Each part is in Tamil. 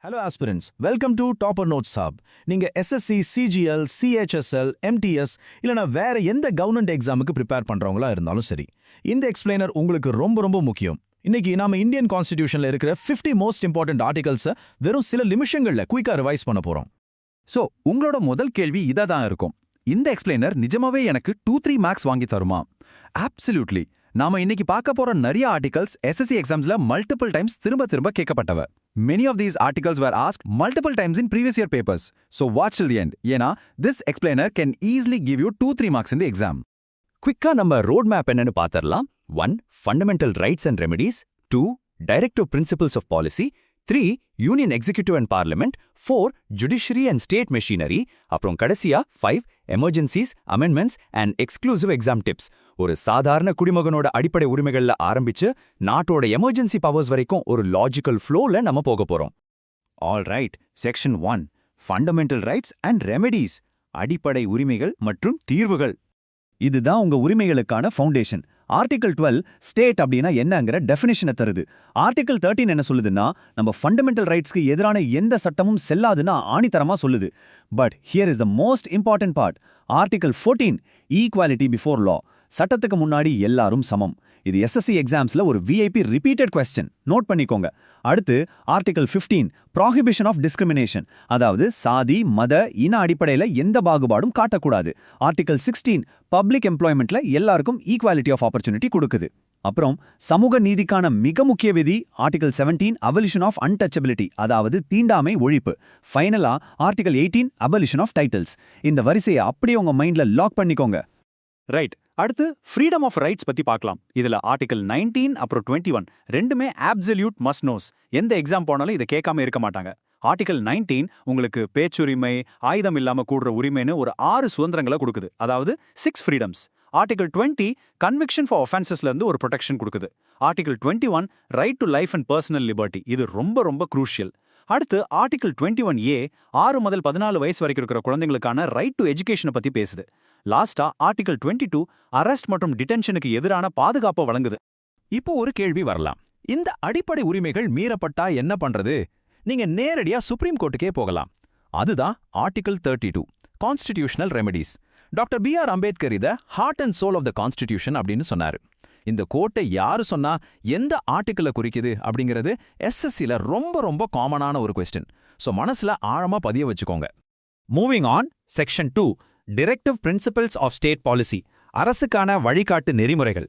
Hello aspirants, welcome to Topper Notes Hub. நீங்க SSC, CGL, CHSL, MTS இல்லனா வேற எந்த கவர்மெண்ட் எக்ஸாமுக்கு ப்ரிப்பேர் பண்றவங்களா இருந்தாலும் சரி. இந்த எக்ஸ்பிளைனர் உங்களுக்கு ரொம்ப முக்கியம். இன்னைக்கு நாம இந்தியன் கான்ஸ்டிடியூஷன்ல இருக்கிற 50 மோஸ்ட் இம்பார்ட்டன்ட் ஆர்டிகல்ஸை வெறும் சில நிமிஷங்கள்ல குயிக்கா ரிவைஸ் பண்ண போறோம். சோ உங்களோட முதல் கேள்வி இதா தான் இருக்கும். இந்த எக்ஸ்பிளைனர் நிஜமாவே எனக்கு 2-3 மார்க்ஸ் வாங்கி தருமா? அப்சல்யூட்லி. நாம இன்னைக்கு பார்க்க போற நிறைய ஆர்டிகல்ஸ் SSC எக்ஸாம்ஸ்ல மல்டிபிள் டைம்ஸ் திரும்ப கேட்கப்பட்டவ. Many of these articles were asked multiple times in previous year papers. So watch till the end. ஏனா this explainer can easily give you 2-3 marks in the exam. குவிக்கா நம்ம ரோட் மேப் என்னன்னு பார்த்தரலாம். 1. Fundamental rights and remedies. 2. Directive principles of policy. 3. Union Executive and Parliament. 4. Judiciary and State Machinery. அப்புறம் கடைசியா 5. Emergencies, Amendments and Exclusive Exam Tips. ஒரு சாதாரண குடிமகனோட அடிப்படை உரிமைகள்ல ஆரம்பிச்சு நாட்டோட எமர்ஜென்சி பவர்ஸ் வரைக்கும் ஒரு லாஜிக்கல் ஃப்ளோல நம்ம போக போறோம். All right. Section 1. Fundamental rights and remedies. அடிப்படை உரிமைகள் மற்றும் தீர்வுகள். இதுதான் உங்க உரிமைகளுக்கான ஃபவுண்டேஷன். ஆர்டிகல் 12 ஸ்டேட் அப்படின்னா என்னங்கிற டெஃபினிஷனை தருது. ஆர்டிகல் 13 என்ன சொல்லுதுன்னா நம்ம ஃபண்டமெண்டல் ரைட்ஸ்க்கு எதிரான எந்த சட்டமும் செல்லாதுன்னா ஆணித்தரமா சொல்லுது. But here is the most important part. Article 14 equality before law. சட்டத்துக்கு முன்னாடி எல்லாரும் சமம். இது SSC எக்ஸாம்ஸ்ல ஒரு VIP ரிப்பீட்டட் கொஸ்டின். நோட் பண்ணிக்கோங்க. அடுத்து ஆர்டிகல் 15 ப்ராஹிபிஷன் ஆஃப் டிஸ்கிரிமினேஷன். அதாவது சாதி, மத, இன அடிப்படையில எந்த பாகுபாடும் காட்டக்கூடாது. ஆர்டிகல் 16 பப்ளிக் எம்ப்ளாய்மெண்ட்ல எல்லாருக்கும் ஈக்வாலிட்டி ஆஃப் ஆப்பர்ச்சுனிட்டி கொடுக்குது. அப்புறம் சமூக நீதிக்கான மிக முக்கிய விதி ஆர்டிகல் 17 அபலிஷன் ஆஃப் அன்டச்சபிலிட்டி, அதாவது தீண்டாமை ஒழிப்பு. ஃபைனலா ஆர்டிகல் 18 அபலிஷன் ஆஃப் டைட்டில்ஸ். இந்த வரிசையை அப்படியே உங்க மைண்ட்ல லாக் பண்ணிக்கோங்க. ரைட். அடுத்து ஃப்ரீடம் ஆஃப் ரைட்ஸ் பத்தி பார்க்கலாம். இதுல ஆர்டிகல் 19 அப்புறம் 21 ரெண்டுமே அப்சல்யூட் மஸ்ட் நோஸ். எந்த எக்ஸாம் போனாலும் இதை கேட்காம இருக்க மாட்டாங்க. ஆர்டிகல் 19 உங்களுக்கு பேச்சுரிமை, ஆயுதம் இல்லாம கூடுற உரிமைன்னு ஒரு 6 சுதந்திரங்களை கொடுக்குது, அதாவது 6 ஃப்ரீடம்ஸ். ஆர்டிகல் 20 கன்விக்ஷன் ஃபார் ஒஃபென்சஸ்ல இருந்து ஒரு ப்ரொடெக்ஷன் கொடுக்குது. Article 21 right to life and personal liberty. இது ரொம்ப குரூஷியல். அடுத்து ஆர்டிகல் 21A 6 முதல் 14 வயசு வரைக்கும் இருக்கிற குழந்தைங்களுக்கான ரைட் டு எஜுகேஷனை பத்தி பேசுது. லாஸ்டா ஆர்டிகல் 22 அரெஸ்ட் மற்றும் டிடென்ஷனுக்கு எதிரான பாதுகாப்பை வழங்குது. இப்போ ஒரு கேள்வி வரலாம். இந்த அடிப்படை உரிமைகள் மீறப்பட்டா என்ன பண்றது? நீங்க நேரடியா சுப்ரீம் கோர்ட்டுக்கே போகலாம். அதுதான் article 32 constitutional remedies. Doctor B.R. Ambedkar இத heart and soul of the constitution அப்படின்னு சொன்னாரு. இந்த கோர்ட்டை யாரு சொன்னா எந்த ஆர்டிகிள குறிக்குது அப்படிங்கிறது SSCல ரொம்ப காமனான ஒரு கொஸ்டின். சோ மனசுல ஆழமா பதிய வச்சுக்கோங்க. Moving on. Section 2 directive principles of state policy. அரசுக்கான வழிகாட்டு நெறிமுறைகள்.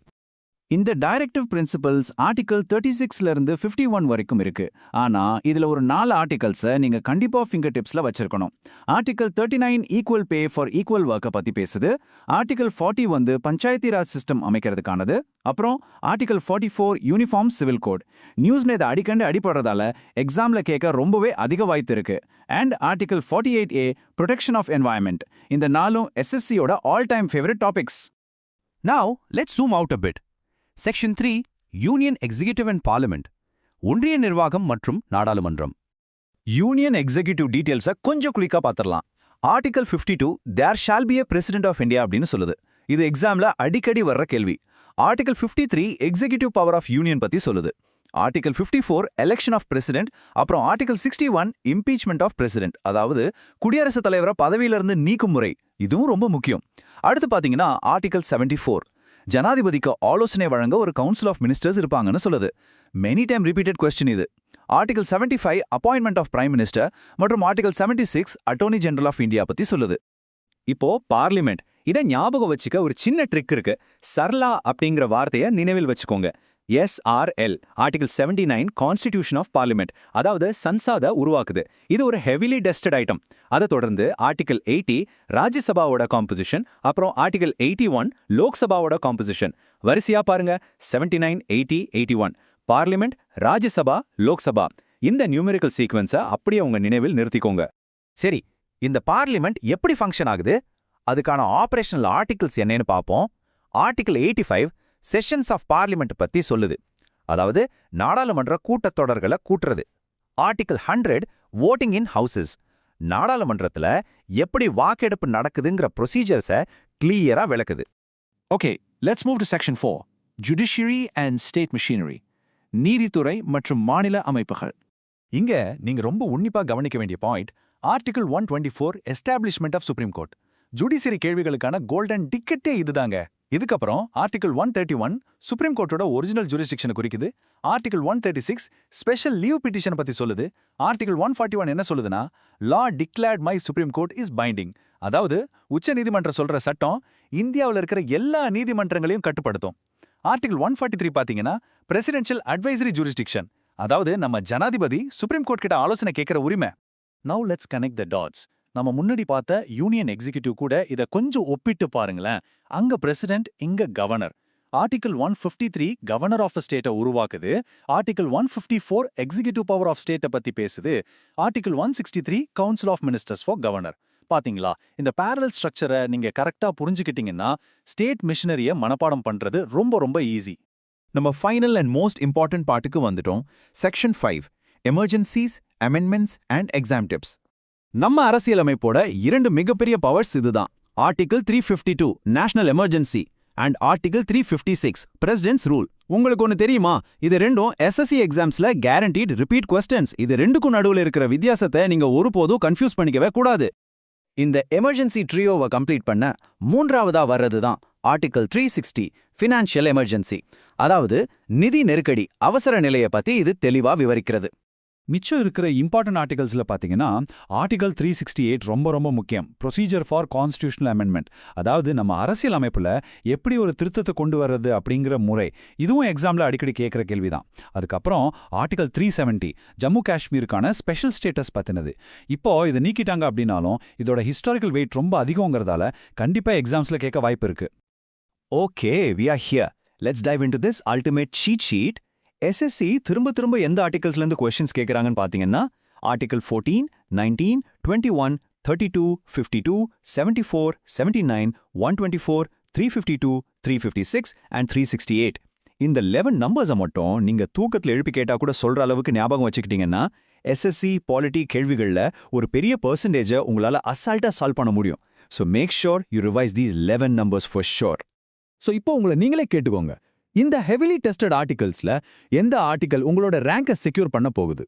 இந்த டைரக்டிவ் பிரின்சிபல்ஸ் ஆர்டிகல் 36ல இருந்து 51 வரைக்கும் இருக்கு. ஆனா இதுல ஒரு 4 ஆர்டிகல்ஸை நீங்க கண்டிப்பா ஃபிங்கர் டிப்ஸ்ல வச்சிருக்கணும். Article 39 equal pay for equal ஒர்க்கை பத்தி பேசுது. ஆர்டிகல் 40 பஞ்சாயத்தி ராஜ் சிஸ்டம் அமைக்கிறதுக்கானது. அப்புறம் ஆர்டிகல் 44 யூனிஃபார்ம் சிவில் கோட். நியூஸ்ல இதை அடிப்படுறதால எக்ஸாம்ல கேட்க ரொம்பவே அதிக வாய்ப்பு இருக்கு. And article 48A protection of environment. இந்த 4ம் SSCயோட all time favourite topics. Now let's zoom out a bit. Section 3 union executive and parliament. ஒன்றிய நிர்வாகம் மற்றும் நாடாளுமன்றம். யூனியன் எக்ஸிகியூட்டிவ் டீடைல்ஸை கொஞ்சம் குயிக்கா பார்த்துடலாம். Article 52 there shall be a president of India அப்படின்னு சொல்லுது. இது எக்ஸாம்ல அடிக்கடி வர்ற கேள்வி. Article 53 executive power of union பத்தி சொல்லுது. Article 54 election of president. அப்புறம் ஆர்டிகல் 61 இம்பீச்மெண்ட் ஆஃப் பிரசிடென்ட், அதாவது குடியரசுத் தலைவரை பதவியிலிருந்து நீக்கும் முறை. இதுவும் ரொம்ப முக்கியம். அடுத்து பாத்தீங்கன்னா ஆர்டிகல் 74 ஜனாதிபதிக்கு ஆலோசனை வழங்க ஒரு கவுன்சில் ஆஃப் மினிஸ்டர்ஸ் இருப்பாங்கன்னு சொல்லுது. மெனி டைம் ரிப்பீட்டட் கொஸ்டின் இது. Article 75 appointment of prime minister மற்றும் article 76 attorney general of India பத்தி சொல்லுது. இப்போ பார்லிமெண்ட். இதை ஞாபகம் வச்சுக்க ஒரு சின்ன ட்ரிக் இருக்கு. சர்லா அப்படிங்கிற வார்த்தையை நினைவில் வச்சுக்கோங்க. SRL article 79 constitution of parliament, அதாவது சன்சாத உருவாக்குது. இது ஒரு ஹெவிலி டெஸ்டட் ஐட்டம். அதை தொடர்ந்து ஆர்டிகல் 80 ராஜ்யசபாவோட காம்போசிஷன், அப்புறம் ஆர்டிகல் 81 லோக்சபாவோட காம்போசிஷன். வரிசையா பாருங்க. 79, 80, 81. பார்லிமெண்ட், ராஜ்யசபா, லோக்சபா. இந்த நியூமெரிக்கல் சீக்வன்ஸை அப்படியே உங்க நினைவில் நிறுத்திக்கோங்க. சரி, இந்த பார்லிமெண்ட் எப்படி ஃபங்க்ஷன் ஆகுது? அதுக்கான ஆபரேஷனல் ஆர்டிகல்ஸ் என்னன்னு பார்ப்போம். ஆர்டிகல் 85 செஷன்ஸ் ஆஃப் பார்லிமெண்ட் பத்தி சொல்லுது, அதாவது நாடாளுமன்ற கூட்டத்தொடர்களை கூட்டுறது. ஆர்டிகல் 100 வோட்டிங் இன் ஹவுசஸ், நாடாளுமன்றத்துல எப்படி வாக்கெடுப்பு நடக்குதுங்கிற ப்ரொசீஜர்ஸை கிளியரா விளக்குது. Okay, let's move to section 4 judiciary and state machinery. நீதித்துறை மற்றும் மாநில அமைப்புகள். இங்க நீங்க ரொம்ப உன்னிப்பா கவனிக்க வேண்டிய point article 124 establishment of supreme court. Judiciary கேள்விகளுக்கான கோல்டன் டிக்கெட்டே இதுதாங்க. இதுக்கப்புறம் ஆர்டிகல் 131 சுப்ரீம் கோர்ட்டோட ஒரிஜினல் ஜூரிஸ்டிக்ஷனை குறிக்குது. ஆர்டிகல் 136 ஸ்பெஷல் லீவ் பிட்டிஷன் பத்தி சொல்லுது. ஆர்டிகல் 141 என்ன சொல்லுதுன்னா law declared by supreme court is binding. அதாவது உச்ச நீதிமன்றம் சொல்ற சட்டம் இந்தியாவில் இருக்கிற எல்லா நீதிமன்றங்களையும் கட்டுப்படுத்தும். ஆர்டிகல் 143 பாத்தீங்கன்னா பிரசிடென்ஷியல் அட்வைசரி ஜூரிஸ்டிக்ஷன். அதாவது நம்ம ஜனாதிபதி சுப்ரீம் கோர்ட் கிட்ட ஆலோசனை கேட்கிற உரிமை. Now let's connect the dots. நம்ம முன்னாடி பார்த்த யூனியன் எக்ஸிகியூட்டிவ் கூட இதை கொஞ்சம் ஒப்பிட்டு பாருங்களேன். அங்க பிரசிடென்ட், இங்க கவர்னர். ஆர்டிகல் 153 கவர்னர் ஆஃப் ஸ்டேட்டை உருவாக்குது. ஆர்டிகல் 154 எக்ஸிகியூட்டிவ் பவர் ஆஃப் ஸ்டேட்டை பத்தி பேசுது. Article 163 council of ministers for governor. பாத்தீங்களா, இந்த பேரலல் ஸ்ட்ரக்சரை நீங்க கரெக்டா புரிஞ்சுக்கிட்டீங்கன்னா ஸ்டேட் மிஷனரிய மனப்பாடம் பண்றது ரொம்ப ரொம்ப ஈஸி. நம்ம ஃபைனல் அண்ட் மோஸ்ட் இம்பார்ட்டன்ட் பார்ட்டுக்கு வந்துட்டோம். Section 5 emergencies, amendments and exam tips. நம்ம அரசியலமைப்போட 2 மிகப்பெரிய பவர்ஸ் இதுதான். Article 352 national emergency and article 356 president's rule. உங்களுக்கு ஒன்னு தெரியுமா, இது ரெண்டும் எஸ்எஸ்சி எக்ஸாம்ஸ்ல கேரண்டீட் ரிப்பீட் கொஸ்டின்ஸ். இது ரெண்டுக்கும் நடுவுல இருக்கிற வித்தியாசத்தை நீங்க ஒருபோதும் கன்ஃபியூஸ் பண்ணிக்கவே கூடாது. இந்த எமர்ஜென்சி ட்ரியோவை கம்ப்ளீட் பண்ண மூன்றாவதா வர்றது தான் ஆர்டிகல் 360 ஃபினான்ஷியல் எமர்ஜென்சி. அதாவது நிதி நெருக்கடி, அவசர நிலையை பத்தி இது தெளிவா விவரிக்கிறது. மிச்சம் இருக்கிற இம்பார்ட்டன்ட் ஆர்டிகல்ஸ்ல பாத்தீங்கன்னா ஆர்டிகல் 368 ரொம்ப ரொம்ப முக்கியம். Procedure for constitutional amendment. அதாவது நம்ம அரசியல் அமைப்புல எப்படி ஒரு திருத்தத்தை கொண்டு வர்றது அப்படிங்கிற முறை. இதுவும் எக்ஸாம்ல அடிக்கடி கேட்கிற கேள்விதான். அதுக்கப்புறம் ஆர்டிகல் 370 ஜம்மு காஷ்மீருக்கான ஸ்பெஷல் ஸ்டேட்டஸ் பத்தினது. இப்போ இதை நீக்கிட்டாங்க அப்படின்னாலும் இதோட ஹிஸ்டாரிக்கல் வெயிட் ரொம்ப அதிகங்கிறதால கண்டிப்பா எக்ஸாம்ஸ்ல கேட்க வாய்ப்பு இருக்கு. Okay, we are here. Let's dive into this ultimate cheat sheet. SSC திரும்ப எந்த ஆர்டிகல்ஸ்ல இருந்து क्वेश्चंस கேக்குறாங்கன்னு பாத்தீங்கன்னா ஆர்டிகல் 14, 19, 21, 32, 52, 74, 79, 124, 352, 356 and 368. இந்த 11 நம்பர்ஸை மட்டும் நீங்க தூக்கத்துல எழுப்பி கேட்டா கூட சொல்ற அளவுக்கு ஞாபகம் வச்சுக்கிட்டீங்கன்னா SSC பாலிட்டி கேள்விகள்ல ஒரு பெரிய பெர்சன்டேஜை உங்களால அசால்ட்டா சால்வ் பண்ண முடியும். So make sure you revise these 11 numbers for sure. So இப்போ உங்களை நீங்களே கேட்டுக்கோங்க, இந்த ஹெவிலி டெஸ்டட் ஆர்டிகல்ஸ்ல எந்த ஆர்டிகல் உங்களோட ரேங்கை செக்யூர் பண்ண போகுது?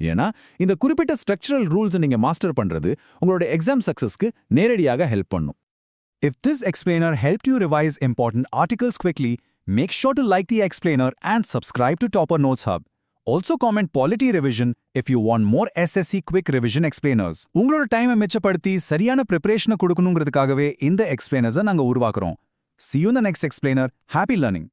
ஏன்னா இந்த குறிப்பிட்ட ஸ்ட்ரக்சரல் ரூல்ஸை நீங்க மாஸ்டர் பண்றது உங்களோட எக்ஸாம் சக்சஸ்க்கு நேரடியாக ஹெல்ப் பண்ணும். If this explainer helped you revise important articles quickly, make sure to like the explainer and subscribe to Topper Notes Hub. Also comment Polity Revision if you want more SSC quick revision explainers. உங்களோட டைமை மிச்சப்படுத்தி சரியான ப்ரிப்பரேஷனை கொடுக்கணுங்கிறதுக்காகவே இந்த எக்ஸ்பிளைனர்ஸை நாங்க உருவாக்குறோம். See you in the next explainer. Happy learning.